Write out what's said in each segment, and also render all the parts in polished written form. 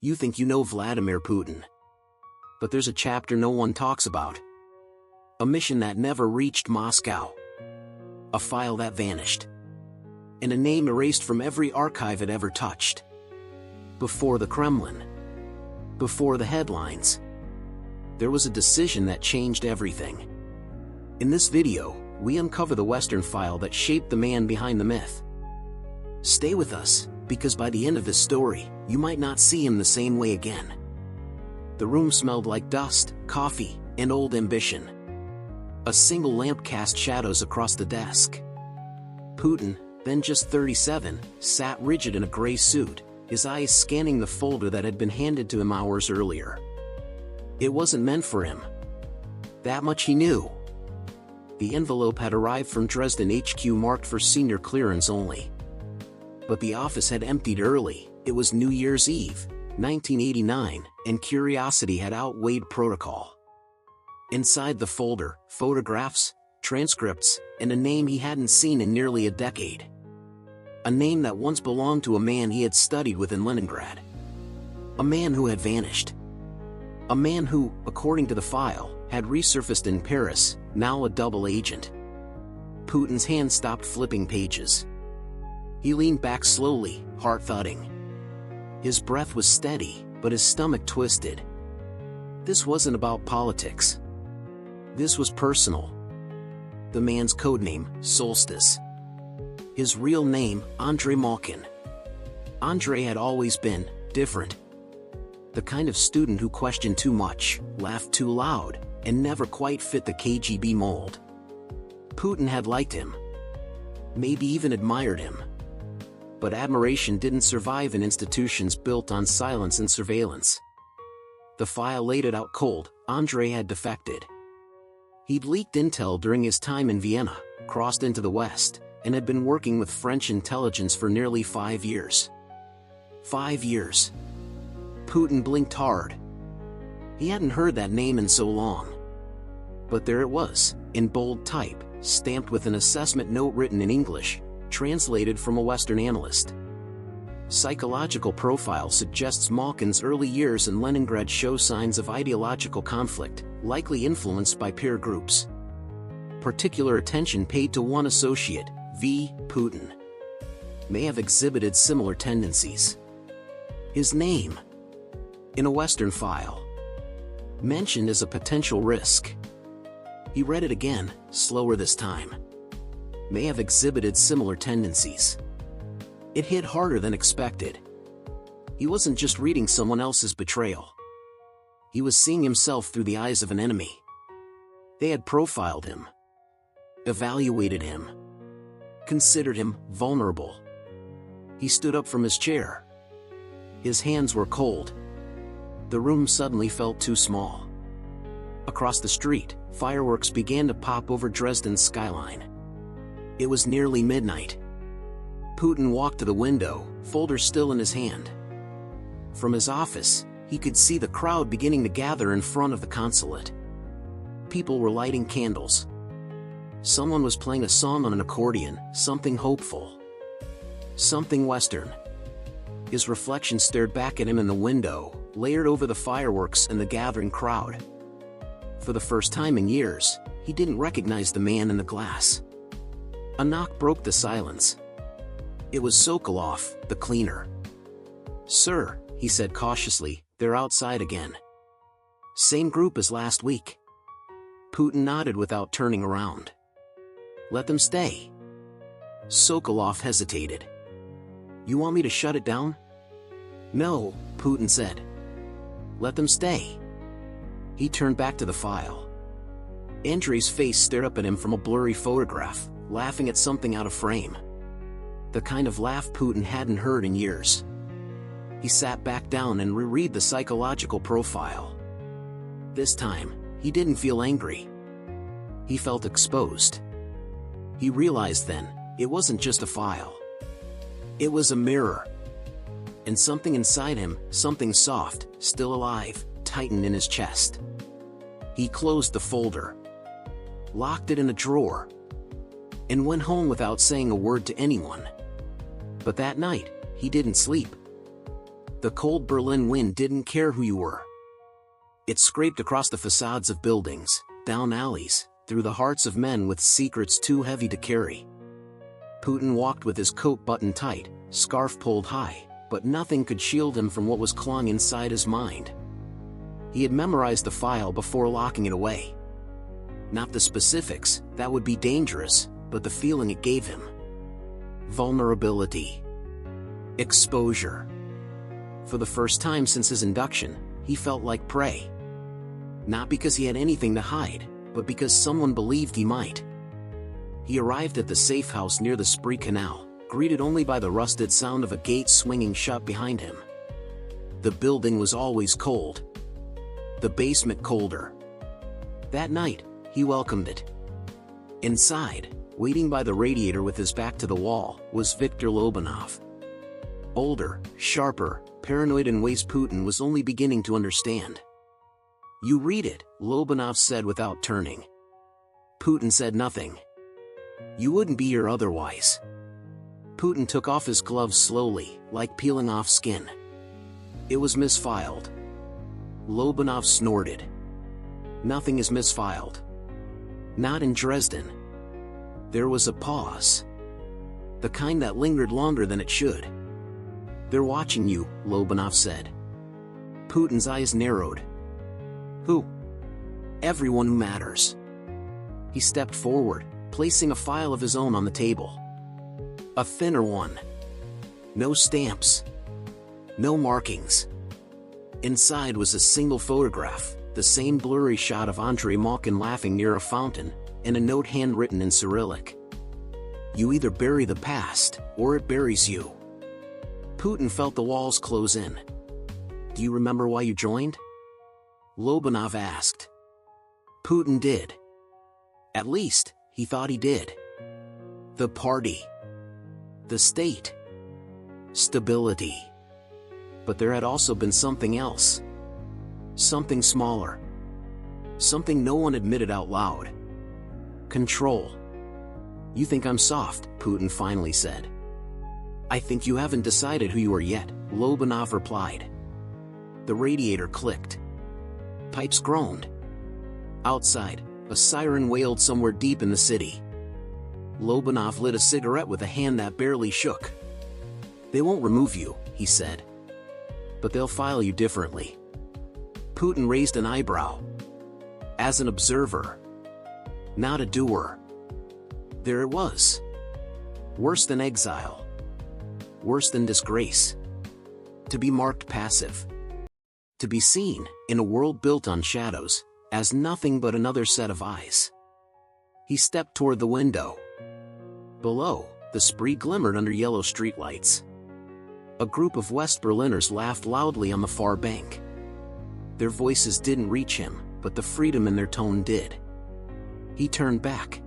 You think you know Vladimir Putin. But there's a chapter no one talks about. A mission that never reached Moscow. A file that vanished. And a name erased from every archive it ever touched. Before the Kremlin. Before the headlines. There was a decision that changed everything. In this video, we uncover the Western file that shaped the man behind the myth. Stay with us, because by the end of this story, you might not see him the same way again. The room smelled like dust, coffee, and old ambition. A single lamp cast shadows across the desk. Putin, then just 37, sat rigid in a gray suit, his eyes scanning the folder that had been handed to him hours earlier. It wasn't meant for him. That much he knew. The envelope had arrived from Dresden HQ marked for senior clearance only. But the office had emptied early. It was New Year's Eve, 1989, and curiosity had outweighed protocol. Inside the folder, photographs, transcripts, and a name he hadn't seen in nearly a decade. A name that once belonged to a man he had studied with in Leningrad. A man who had vanished. A man who, according to the file, had resurfaced in Paris, now a double agent. Putin's hand stopped flipping pages. He leaned back slowly, heart thudding. His breath was steady, but his stomach twisted. This wasn't about politics. This was personal. The man's codename, Solstice. His real name, Andrei Malkin. Andrei had always been different. The kind of student who questioned too much, laughed too loud, and never quite fit the KGB mold. Putin had liked him. Maybe even admired him. But admiration didn't survive in institutions built on silence and surveillance. The file laid it out cold. Andrei had defected. He'd leaked intel during his time in Vienna, crossed into the West, and had been working with French intelligence for nearly 5 years. 5 years. Putin blinked hard. He hadn't heard that name in so long. But there it was, in bold type, stamped with an assessment note written in English, translated from a Western analyst. Psychological profile suggests Malkin's early years in Leningrad show signs of ideological conflict, likely influenced by peer groups. Particular attention paid to one associate, V. Putin. May have exhibited similar tendencies. His name, in a Western file, mentioned as a potential risk. He read it again, slower this time. May have exhibited similar tendencies. It hit harder than expected. He wasn't just reading someone else's betrayal. He was seeing himself through the eyes of an enemy. They had profiled him, evaluated him, considered him vulnerable. He stood up from his chair. His hands were cold. The room suddenly felt too small. Across the street, fireworks began to pop over Dresden's skyline. It was nearly midnight. Putin walked to the window, folder still in his hand. From his office, he could see the crowd beginning to gather in front of the consulate. People were lighting candles. Someone was playing a song on an accordion, something hopeful. Something Western. His reflection stared back at him in the window, layered over the fireworks and the gathering crowd. For the first time in years, he didn't recognize the man in the glass. A knock broke the silence. It was Sokolov, the cleaner. "Sir," he said cautiously, "they're outside again." "Same group as last week." Putin nodded without turning around. "Let them stay." Sokolov hesitated. "You want me to shut it down?" "No," Putin said. "Let them stay." He turned back to the file. Andrei's face stared up at him from a blurry photograph, laughing at something out of frame. The kind of laugh Putin hadn't heard in years. He sat back down and reread the psychological profile. This time, he didn't feel angry. He felt exposed. He realized then, it wasn't just a file. It was a mirror. And something inside him, something soft, still alive, tightened in his chest. He closed the folder, locked it in a drawer, and went home without saying a word to anyone. But that night, he didn't sleep. The cold Berlin wind didn't care who you were. It scraped across the facades of buildings, down alleys, through the hearts of men with secrets too heavy to carry. Putin walked with his coat buttoned tight, scarf pulled high, but nothing could shield him from what was clawing inside his mind. He had memorized the file before locking it away. Not the specifics, that would be dangerous, but the feeling it gave him. Vulnerability. Exposure. For the first time since his induction, he felt like prey. Not because he had anything to hide, but because someone believed he might. He arrived at the safe house near the Spree Canal, greeted only by the rusted sound of a gate swinging shut behind him. The building was always cold. The basement colder. That night, he welcomed it. Inside, waiting by the radiator with his back to the wall, was Viktor Lobanov. Older, sharper, paranoid in ways Putin was only beginning to understand. "You read it," Lobanov said without turning. Putin said nothing. "You wouldn't be here otherwise." Putin took off his gloves slowly, like peeling off skin. It was misfiled. Lobanov snorted. "Nothing is misfiled. Not in Dresden." There was a pause. The kind that lingered longer than it should. "They're watching you," Lobanov said. Putin's eyes narrowed. "Who?" "Everyone who matters." He stepped forward, placing a file of his own on the table. A thinner one. No stamps. No markings. Inside was a single photograph, the same blurry shot of Andrei Malkin laughing near a fountain, and a note handwritten in Cyrillic. "You either bury the past, or it buries you." Putin felt the walls close in. "Do you remember why you joined?" Lobanov asked. Putin did. At least, he thought he did. The party. The state. Stability. But there had also been something else. Something smaller. Something no one admitted out loud. Control. "You think I'm soft," Putin finally said. "I think you haven't decided who you are yet," Lobanov replied. The radiator clicked. Pipes groaned. Outside, a siren wailed somewhere deep in the city. Lobanov lit a cigarette with a hand that barely shook. "They won't remove you," he said. "But they'll file you differently." Putin raised an eyebrow. "As an observer. Not a doer." There it was. Worse than exile. Worse than disgrace. To be marked passive. To be seen, in a world built on shadows, as nothing but another set of eyes. He stepped toward the window. Below, the Spree glimmered under yellow streetlights. A group of West Berliners laughed loudly on the far bank. Their voices didn't reach him, but the freedom in their tone did. He turned back.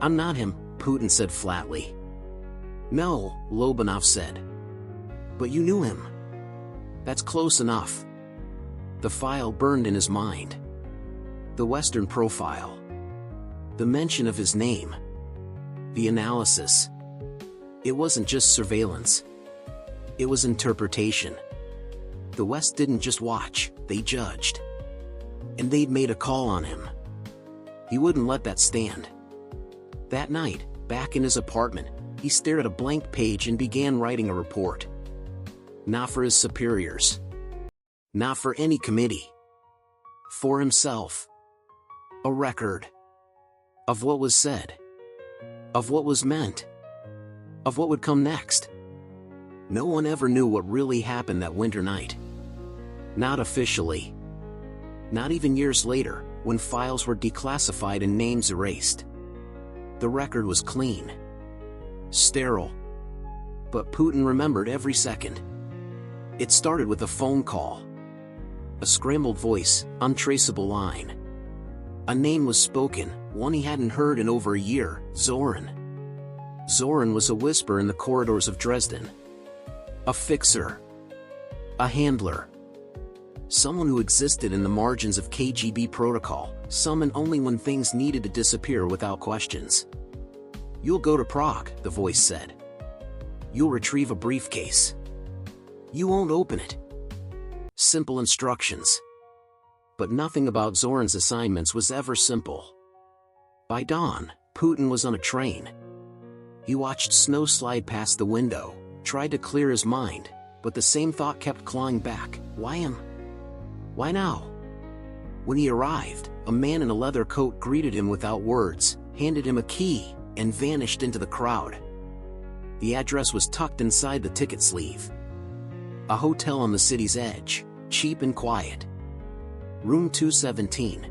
"I'm not him," Putin said flatly. "No," Lobanov said. "But you knew him." "That's close enough." The file burned in his mind. The Western profile. The mention of his name. The analysis. It wasn't just surveillance. It was interpretation. The West didn't just watch, they judged. And they'd made a call on him. He wouldn't let that stand. That night, back in his apartment, he stared at a blank page and began writing a report. Not for his superiors. Not for any committee. For himself. A record. Of what was said. Of what was meant. Of what would come next. No one ever knew what really happened that winter night. Not officially. Not even years later, when files were declassified and names erased. The record was clean. Sterile. But Putin remembered every second. It started with a phone call. A scrambled voice, untraceable line. A name was spoken, one he hadn't heard in over a year, Zoran. Zoran was a whisper in the corridors of Dresden. A fixer. A handler. Someone who existed in the margins of KGB protocol, summoned only when things needed to disappear without questions. "You'll go to Prague," the voice said. "You'll retrieve a briefcase. You won't open it. Simple instructions. But nothing about Zoran's assignments was ever simple. By dawn, Putin was on a train. He watched snow slide past the window, tried to clear his mind, but the same thought kept clawing back. Why him? Why now? When he arrived, a man in a leather coat greeted him without words, handed him a key, and vanished into the crowd. The address was tucked inside the ticket sleeve. A hotel on the city's edge, cheap and quiet. Room 217.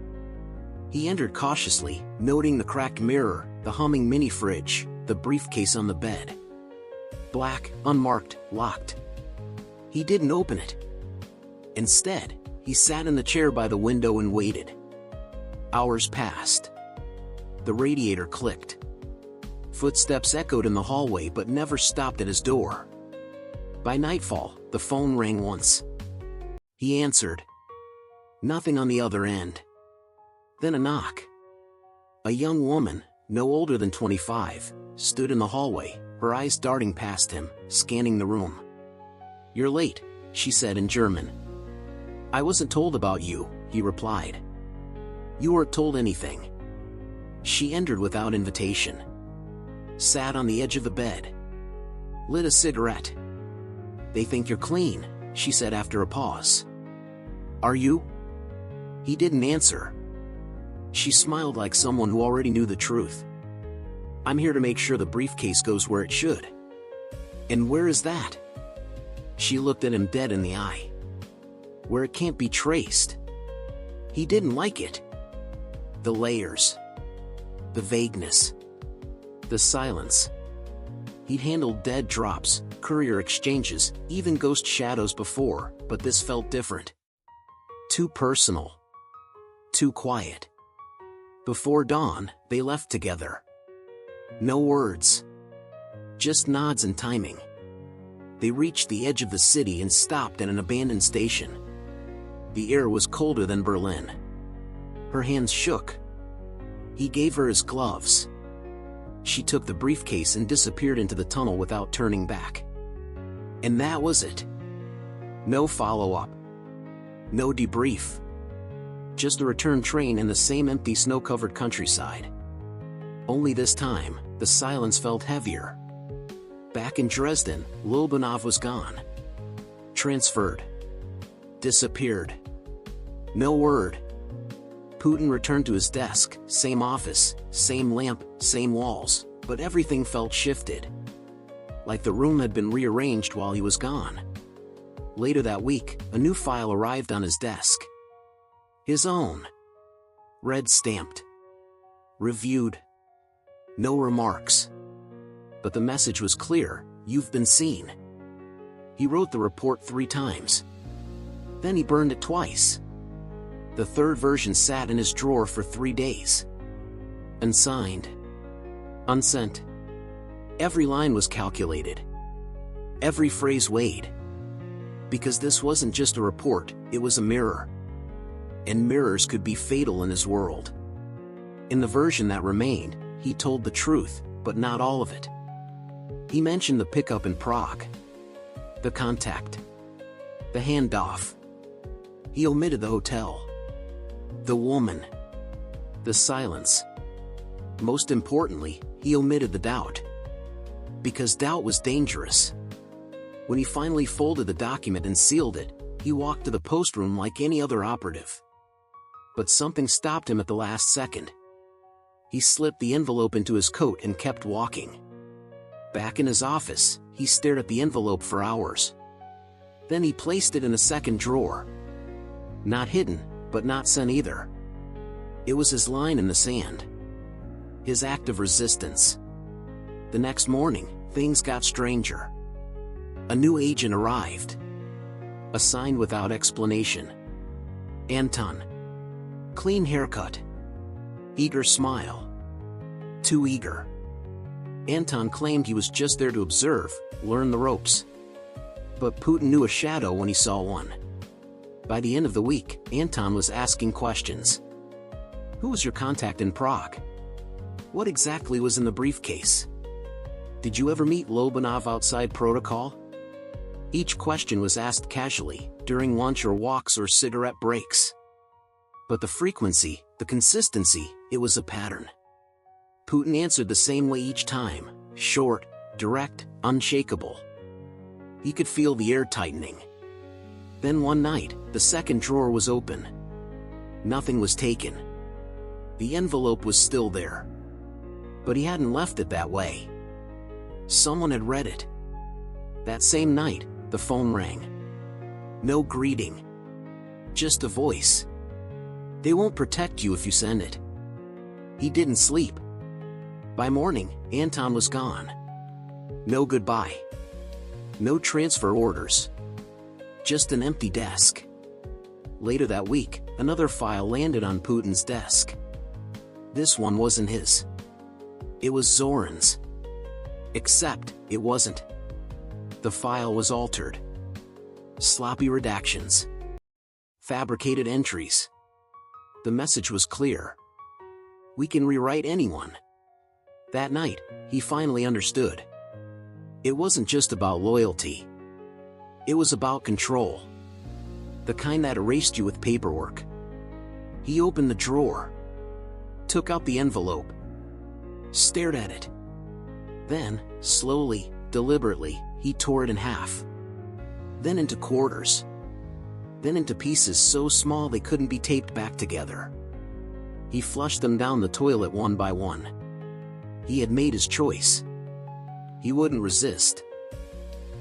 He entered cautiously, noting the cracked mirror, the humming mini-fridge, the briefcase on the bed. Black, unmarked, locked. He didn't open it. Instead, he sat in the chair by the window and waited. Hours passed. The radiator clicked. Footsteps echoed in the hallway but never stopped at his door. By nightfall, the phone rang once. He answered. Nothing on the other end. Then a knock. A young woman, no older than 25, stood in the hallway, her eyes darting past him, scanning the room. "You're late," she said in German. "I wasn't told about you," he replied. "You weren't told anything." She entered without invitation. Sat on the edge of the bed. Lit a cigarette. "They think you're clean," she said after a pause. "Are you?" He didn't answer. She smiled like someone who already knew the truth. "I'm here to make sure the briefcase goes where it should." "And where is that?" She looked at him dead in the eye. "Where it can't be traced." He didn't like it. The layers. The vagueness. The silence. He'd handled dead drops, courier exchanges, even ghost shadows before, but this felt different. Too personal. Too quiet. Before dawn, they left together. No words. Just nods and timing. They reached the edge of the city and stopped at an abandoned station. The air was colder than Berlin. Her hands shook. He gave her his gloves. She took the briefcase and disappeared into the tunnel without turning back. And that was it. No follow-up. No debrief. Just a return train and the same empty snow-covered countryside. Only this time, the silence felt heavier. Back in Dresden, Lobanov was gone. Transferred. Disappeared. No word. Putin returned to his desk, same office, same lamp, same walls, but everything felt shifted. Like the room had been rearranged while he was gone. Later that week, a new file arrived on his desk. His own. Red stamped. Reviewed. No remarks. But the message was clear: you've been seen. He wrote the report 3 times. Then he burned it twice. The third version sat in his drawer for 3 days. Unsigned. Unsent. Every line was calculated. Every phrase weighed. Because this wasn't just a report, it was a mirror. And mirrors could be fatal in his world. In the version that remained, he told the truth, but not all of it. He mentioned the pickup in Prague. The contact. The handoff. He omitted the hotel. The woman. The silence. Most importantly, he omitted the doubt. Because doubt was dangerous. When he finally folded the document and sealed it, he walked to the post room like any other operative. But something stopped him at the last second. He slipped the envelope into his coat and kept walking. Back in his office, he stared at the envelope for hours. Then he placed it in a second drawer. Not hidden, but not sent either. It was his line in the sand. His act of resistance. The next morning, things got stranger. A new agent arrived. Assigned without explanation. Anton. Clean haircut. Eager smile. Too eager. Anton claimed he was just there to observe, learn the ropes. But Putin knew a shadow when he saw one. By the end of the week, Anton was asking questions. Who was your contact in Prague? What exactly was in the briefcase? Did you ever meet Lobanov outside protocol? Each question was asked casually, during lunch or walks or cigarette breaks. But the frequency, the consistency, it was a pattern. Putin answered the same way each time, short, direct, unshakable. He could feel the air tightening. Then one night, the second drawer was open. Nothing was taken. The envelope was still there. But he hadn't left it that way. Someone had read it. That same night, the phone rang. No greeting. Just a voice. They won't protect you if you send it. He didn't sleep. By morning, Anton was gone. No goodbye. No transfer orders. Just an empty desk. Later that week, another file landed on Putin's desk. This one wasn't his. It was Zoran's. Except, it wasn't. The file was altered. Sloppy redactions. Fabricated entries. The message was clear. We can rewrite anyone. That night, he finally understood. It wasn't just about loyalty. It was about control. The kind that erased you with paperwork. He opened the drawer. Took out the envelope. Stared at it. Then, slowly, deliberately, he tore it in half. Then into quarters. Then into pieces so small they couldn't be taped back together. He flushed them down the toilet one by one. He had made his choice. He wouldn't resist.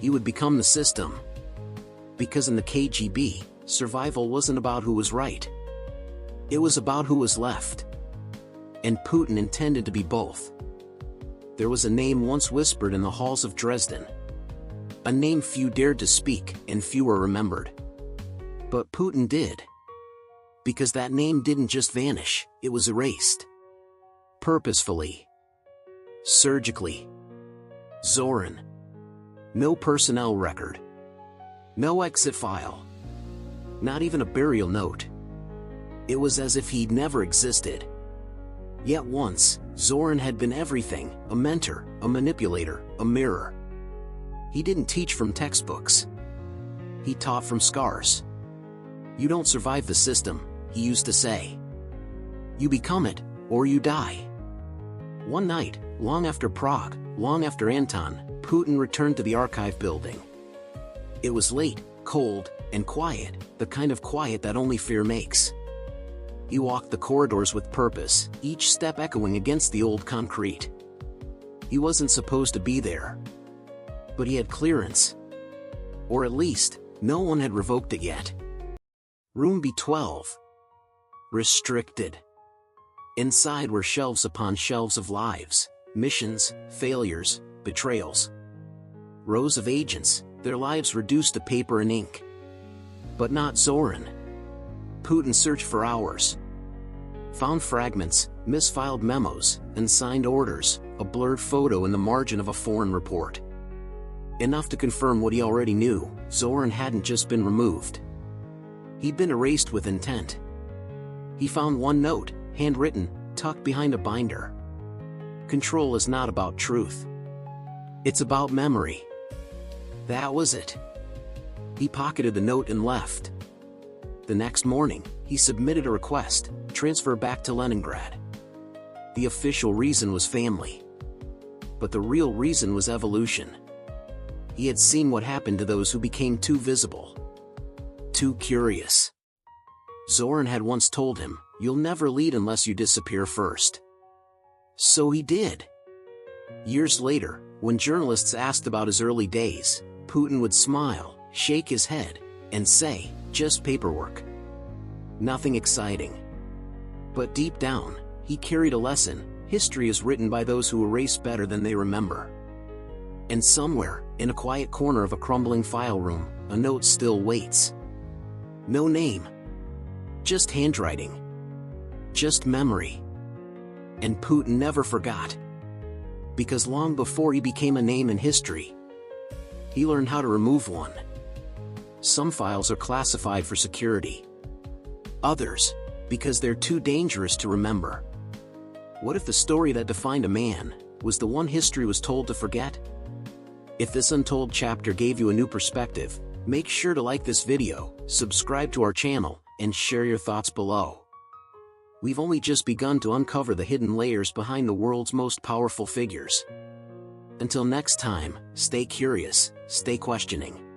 He would become the system. Because in the KGB, survival wasn't about who was right. It was about who was left. And Putin intended to be both. There was a name once whispered in the halls of Dresden. A name few dared to speak and fewer remembered. But Putin did. Because that name didn't just vanish, it was erased. Purposefully. Surgically. Zoran. No personnel record. No exit file. Not even a burial note. It was as if he'd never existed. Yet once, Zoran had been everything: a mentor, a manipulator, a mirror. He didn't teach from textbooks. He taught from scars. You don't survive the system, he used to say. You become it, or you die. One night, long after Prague, long after Anton, Putin returned to the archive building. It was late, cold, and quiet, the kind of quiet that only fear makes. He walked the corridors with purpose, each step echoing against the old concrete. He wasn't supposed to be there. But he had clearance. Or at least, no one had revoked it yet. Room B12. Restricted. Inside were shelves upon shelves of lives, missions, failures, betrayals. Rows of agents, their lives reduced to paper and ink. But not Zoran. Putin searched for hours. Found fragments, misfiled memos, unsigned orders, a blurred photo in the margin of a foreign report. Enough to confirm what he already knew: Zoran hadn't just been removed. He'd been erased with intent. He found one note, handwritten, tucked behind a binder. Control is not about truth. It's about memory. That was it. He pocketed the note and left. The next morning, he submitted a request: transfer back to Leningrad. The official reason was family. But the real reason was evolution. He had seen what happened to those who became too visible. Too curious. Zoran had once told him, "You'll never lead unless you disappear first." So he did. Years later, when journalists asked about his early days, Putin would smile, shake his head, and say, "Just paperwork. Nothing exciting." But deep down, he carried a lesson: history is written by those who erase better than they remember. And somewhere, in a quiet corner of a crumbling file room, a note still waits. No name. Just handwriting. Just memory. And Putin never forgot. Because long before he became a name in history, he learned how to remove one. Some files are classified for security. Others, because they're too dangerous to remember. What if the story that defined a man was the one history was told to forget? If this untold chapter gave you a new perspective, make sure to like this video, subscribe to our channel, and share your thoughts below. We've only just begun to uncover the hidden layers behind the world's most powerful figures. Until next time, stay curious, stay questioning.